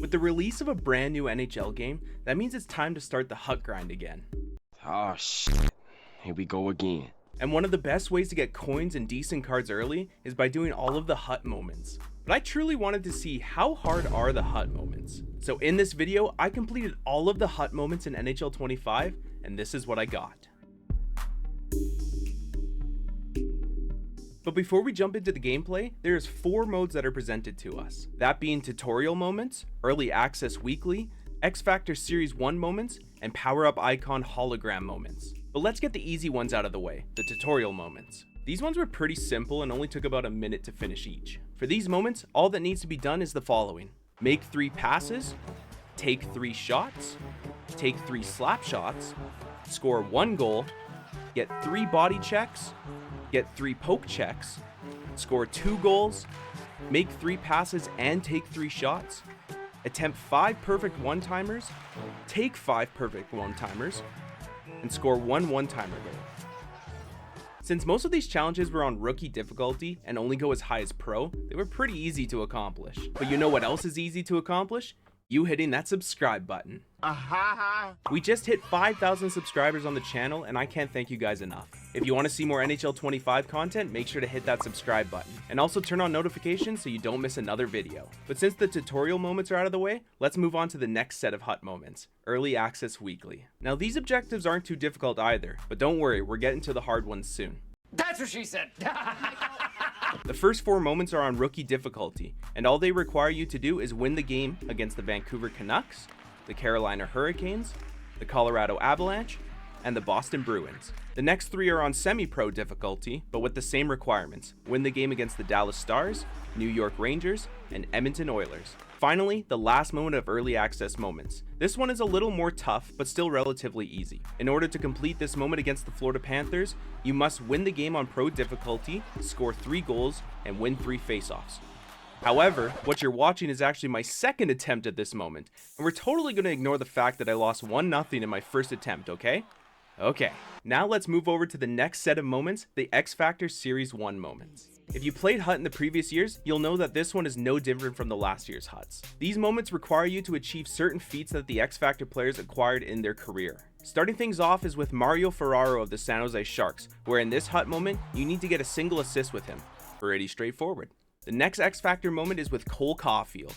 With the release of a brand new NHL game, that means it's time to start the hut grind again. Oh shit, here we go again. And one of the best ways to get coins and decent cards early is by doing all of the hut moments. But I truly wanted to see how hard are the hut moments. So in this video, I completed all of the hut moments in NHL 25, and this is what I got. But before we jump into the gameplay, there's 4 modes that are presented to us. That being tutorial moments, early access weekly, X Factor Series 1 moments, and power up icon hologram moments. But let's get the easy ones out of the way, the tutorial moments. These ones were pretty simple and only took about a minute to finish each. For these moments, all that needs to be done is the following: make 3 passes, take 3 shots, take 3 slap shots, score 1 goal, get 3 body checks, get 3 poke checks, score 2 goals, make 3 passes and take 3 shots, attempt 5 perfect one-timers, take 5 perfect one-timers, and score 1 one-timer goal. Since most of these challenges were on rookie difficulty and only go as high as pro, they were pretty easy to accomplish. But you know what else is easy to accomplish? You hitting that subscribe button. We just hit 5,000 subscribers on the channel, and I can't thank you guys enough. If you want to see more NHL 25 content, make sure to hit that subscribe button, and also turn on notifications so you don't miss another video. But since the tutorial moments are out of the way, let's move on to the next set of hut moments, early access weekly. Now these objectives aren't too difficult either, but don't worry, we're getting to the hard ones soon. That's what she said. The first 4 moments are on rookie difficulty, and all they require you to do is win the game against the Vancouver Canucks, the Carolina Hurricanes, the Colorado Avalanche, and the Boston Bruins. The next 3 are on semi-pro difficulty, but with the same requirements: win the game against the Dallas Stars, New York Rangers, and Edmonton Oilers. Finally, the last moment of early access moments. This one is a little more tough, but still relatively easy. In order to complete this moment against the Florida Panthers, you must win the game on pro difficulty, score 3 goals, and win 3 faceoffs. However, what you're watching is actually my second attempt at this moment, and we're totally going to ignore the fact that I lost 1-0 in my first attempt, okay? Okay, now let's move over to the next set of moments, the X Factor Series 1 moments. If you played Hut in the previous years, you'll know that this one is no different from the last year's Huts. These moments require you to achieve certain feats that the X Factor players acquired in their career. Starting things off is with Mario Ferraro of the San Jose Sharks, where in this Hut moment, you need to get a single assist with him. Pretty straightforward. The next X Factor moment is with Cole Caulfield.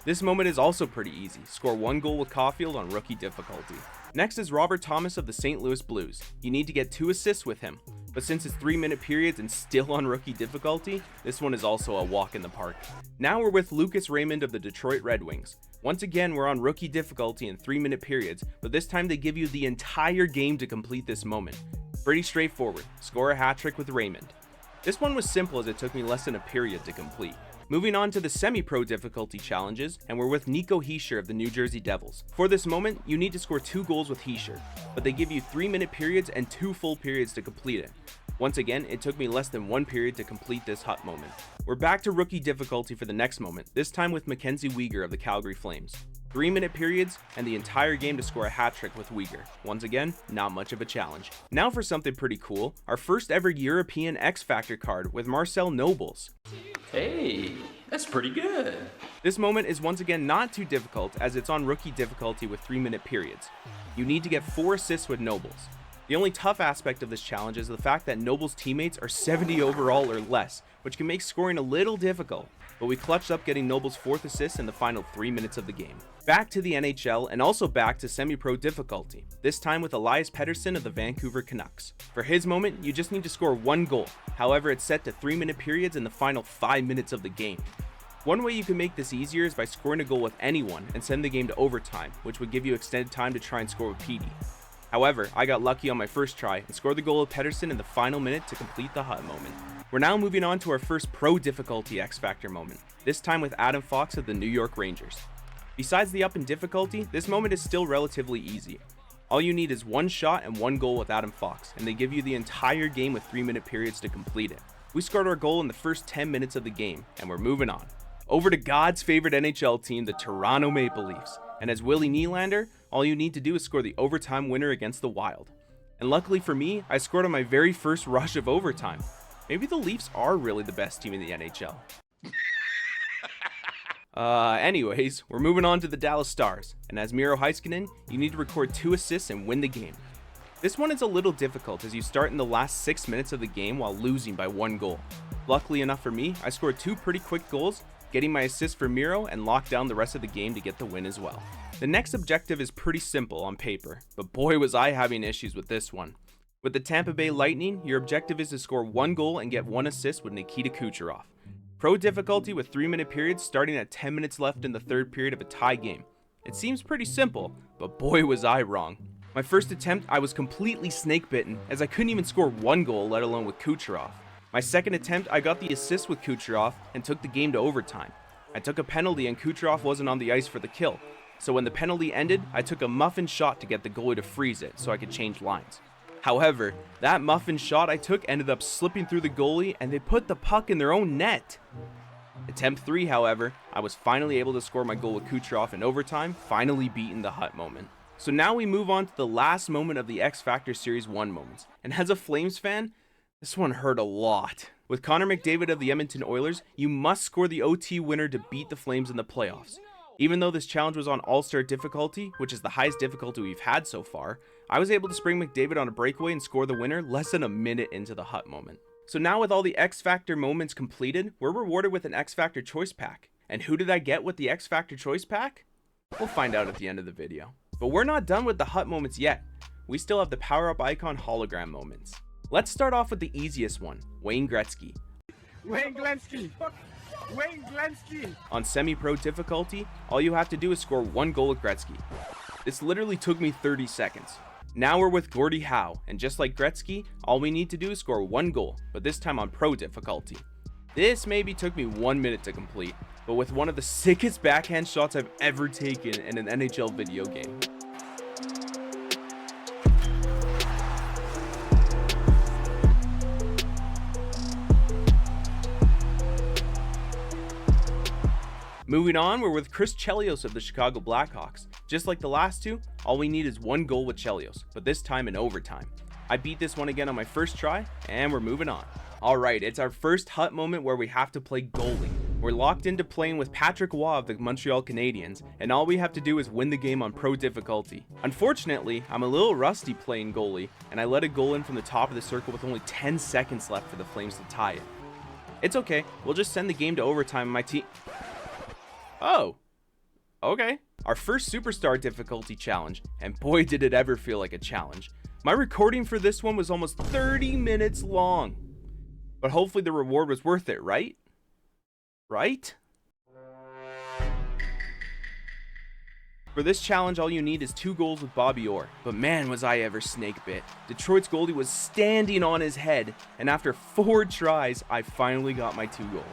This moment is also pretty easy. Score 1 goal with Caulfield on rookie difficulty. Next is Robert Thomas of the St. Louis Blues. You need to get 2 assists with him, but since it's 3-minute periods and still on rookie difficulty, this one is also a walk in the park. Now we're with Lucas Raymond of the Detroit Red Wings. Once again, we're on rookie difficulty in 3-minute periods, but this time they give you the entire game to complete this moment. Pretty straightforward. Score a hat trick with Raymond. This one was simple as it took me less than a period to complete. Moving on to the semi-pro difficulty challenges, and we're with Nico Hischier of the New Jersey Devils. For this moment, you need to score 2 goals with Hischier, but they give you 3-minute periods and 2 full periods to complete it. Once again, it took me less than 1 period to complete this hut moment. We're back to rookie difficulty for the next moment, this time with Mackenzie Weegar of the Calgary Flames. 3-minute periods and the entire game to score a hat trick with Weegar. Once again, not much of a challenge. Now for something pretty cool, our first ever European X Factor card with Marcel Nobles. Hey, that's pretty good. This moment is once again not too difficult as it's on rookie difficulty with 3-minute periods. You need to get 4 assists with Nobles. The only tough aspect of this challenge is the fact that Nobles' teammates are 70 overall or less, which can make scoring a little difficult, but we clutched up getting Nobles' 4th assist in the final 3 minutes of the game. Back to the NHL and also back to semi-pro difficulty, this time with Elias Pettersson of the Vancouver Canucks. For his moment, you just need to score 1 goal, however it's set to 3-minute periods in the final 5 minutes of the game. One way you can make this easier is by scoring a goal with anyone and send the game to overtime, which would give you extended time to try and score with PD. However, I got lucky on my first try and scored the goal with Pettersson in the final minute to complete the hut moment. We're now moving on to our first pro difficulty X Factor moment, this time with Adam Fox of the New York Rangers. Besides the up in difficulty, this moment is still relatively easy. All you need is 1 shot and 1 goal with Adam Fox, and they give you the entire game with 3-minute periods to complete it. We scored our goal in the first 10 minutes of the game, and we're moving on. Over to God's favorite NHL team, the Toronto Maple Leafs. And as Willie Nylander, all you need to do is score the overtime winner against the Wild. And luckily for me, I scored on my very first rush of overtime. Maybe the Leafs are really the best team in the NHL. Anyways, we're moving on to the Dallas Stars, and as Miro Heiskanen, you need to record 2 assists and win the game. This one is a little difficult as you start in the last 6 minutes of the game while losing by 1 goal. Luckily enough for me, I scored 2 pretty quick goals, getting my assist for Miro and locked down the rest of the game to get the win as well. The next objective is pretty simple on paper, but boy was I having issues with this one. With the Tampa Bay Lightning, your objective is to score 1 goal and get 1 assist with Nikita Kucherov. Pro difficulty with 3-minute periods starting at 10 minutes left in the third period of a tie game. It seems pretty simple, but boy was I wrong. My first attempt, I was completely snake bitten as I couldn't even score 1 goal, let alone with Kucherov. My second attempt, I got the assist with Kucherov and took the game to overtime. I took a penalty and Kucherov wasn't on the ice for the kill. So when the penalty ended, I took a muffin shot to get the goalie to freeze it so I could change lines. However, that muffin shot I took ended up slipping through the goalie and they put the puck in their own net. Attempt 3, however, I was finally able to score my goal with Kucherov in overtime, finally beating the Hut moment. So now we move on to the last moment of the X Factor Series 1 moments. And as a Flames fan, this one hurt a lot. With Connor McDavid of the Edmonton Oilers, you must score the OT winner to beat the Flames in the playoffs. Even though this challenge was on All-Star difficulty, which is the highest difficulty we've had so far, I was able to spring McDavid on a breakaway and score the winner less than a minute into the Hut moment. So now with all the X Factor moments completed, we're rewarded with an X Factor choice pack. And who did I get with the X Factor choice pack? We'll find out at the end of the video. But we're not done with the Hut moments yet. We still have the Power Up Icon hologram moments. Let's start off with the easiest one, Wayne Gretzky. Wayne Gretzky. Wayne Gretzky. On semi-pro difficulty, all you have to do is score 1 goal with Gretzky. This literally took me 30 seconds. Now we're with Gordie Howe, and just like Gretzky, all we need to do is score 1 goal, but this time on pro difficulty. This maybe took me 1 minute to complete, but with one of the sickest backhand shots I've ever taken in an NHL video game. Moving on, we're with Chris Chelios of the Chicago Blackhawks. Just like the last two, all we need is 1 goal with Chelios, but this time in overtime. I beat this one again on my first try, and we're moving on. Alright, it's our first Hut moment where we have to play goalie. We're locked into playing with Patrick Waugh of the Montreal Canadiens, and all we have to do is win the game on pro difficulty. Unfortunately, I'm a little rusty playing goalie, and I let a goal in from the top of the circle with only 10 seconds left for the Flames to tie it. It's okay, we'll just send the game to overtime and my team... Oh, okay. Our first superstar difficulty challenge, and boy did it ever feel like a challenge. My recording for this one was almost 30 minutes long. But hopefully the reward was worth it, right? Right? For this challenge, all you need is 2 goals with Bobby Orr, but man was I ever snake bit. Detroit's goalie was standing on his head, and after 4 tries, I finally got my 2 goals.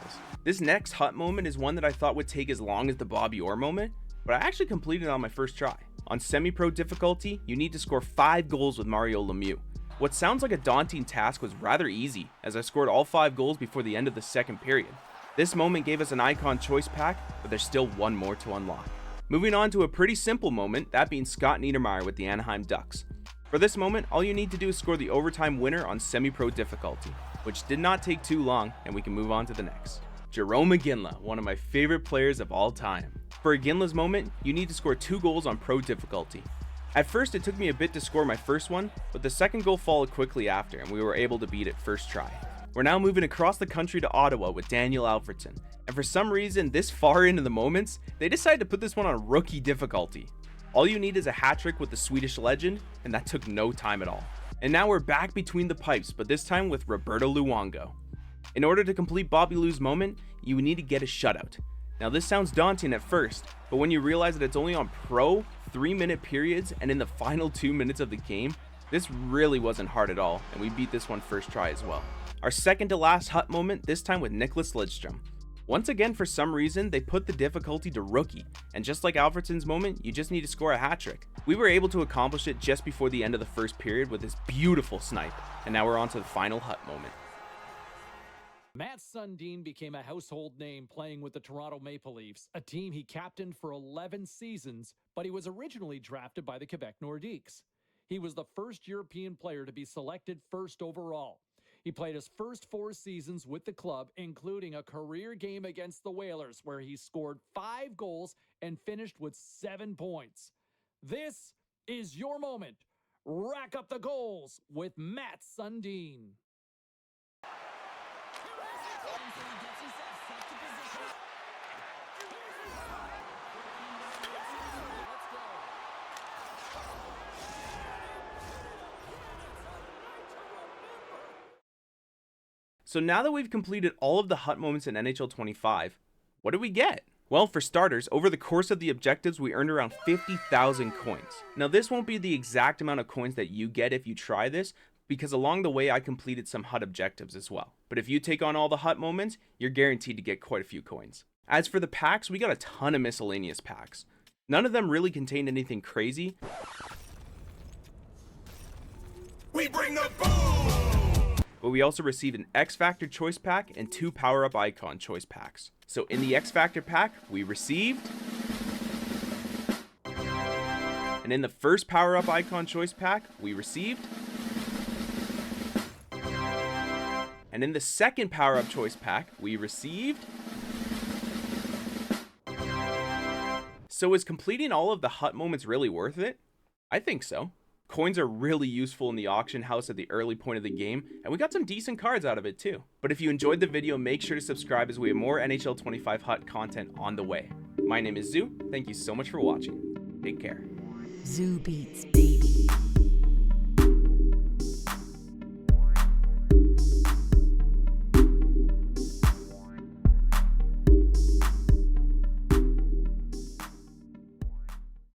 This next Hut moment is one that I thought would take as long as the Bobby Orr moment, but I actually completed it on my first try. On semi-pro difficulty, you need to score 5 goals with Mario Lemieux. What sounds like a daunting task was rather easy, as I scored all 5 goals before the end of the second period. This moment gave us an icon choice pack, but there's still 1 more to unlock. Moving on to a pretty simple moment, that being Scott Niedermayer with the Anaheim Ducks. For this moment, all you need to do is score the overtime winner on semi-pro difficulty, which did not take too long, and we can move on to the next. Jerome Iginla, one of my favorite players of all time. For Iginla's moment, you need to score 2 goals on pro difficulty. At first, it took me a bit to score my first one, but the second goal followed quickly after, and we were able to beat it first try. We're now moving across the country to Ottawa with Daniel Alfredsson, and for some reason, this far into the moments, they decided to put this one on rookie difficulty. All you need is a hat trick with the Swedish legend, and that took no time at all. And now we're back between the pipes, but this time with Roberto Luongo. In order to complete Bobby Lou's moment, you need to get a shutout. Now this sounds daunting at first, but when you realize that it's only on pro 3-minute periods and in the final 2 minutes of the game, this really wasn't hard at all, and we beat this one first try as well. Our second to last Hut moment, this time with Nicklas Lidstrom. Once again, for some reason, they put the difficulty to rookie, and just like Alfredsson's moment, you just need to score a hat trick. We were able to accomplish it just before the end of the first period with this beautiful snipe, and now we're on to the final Hut moment. Matt Sundin became a household name playing with the Toronto Maple Leafs, a team he captained for 11 seasons, but he was originally drafted by the Quebec Nordiques. He was the first European player to be selected first overall. He played his first 4 seasons with the club, including a career game against the Whalers, where he scored 5 goals and finished with 7 points. This is your moment. Rack up the goals with Matt Sundin. So now that we've completed all of the hut moments in NHL 25, what did we get? Well, for starters, over the course of the objectives, we earned around 50,000 coins. Now, this won't be the exact amount of coins that you get if you try this, because along the way, I completed some hut objectives as well. But if you take on all the hut moments, you're guaranteed to get quite a few coins. As for the packs, we got a ton of miscellaneous packs. None of them really contained anything crazy. We bring the boom! But we also received an X Factor choice pack and 2 power-up icon choice packs. So in the X Factor pack, we received... And in the first power-up icon choice pack, we received... And in the second power-up choice pack, we received... So is completing all of the hut moments really worth it? I think so. Coins are really useful in the auction house at the early point of the game, and we got some decent cards out of it too. But if you enjoyed the video, make sure to subscribe as we have more NHL 25 hut content on the way. My name is Zoo. Thank you so much for watching. Take care. Zoo Beats, baby.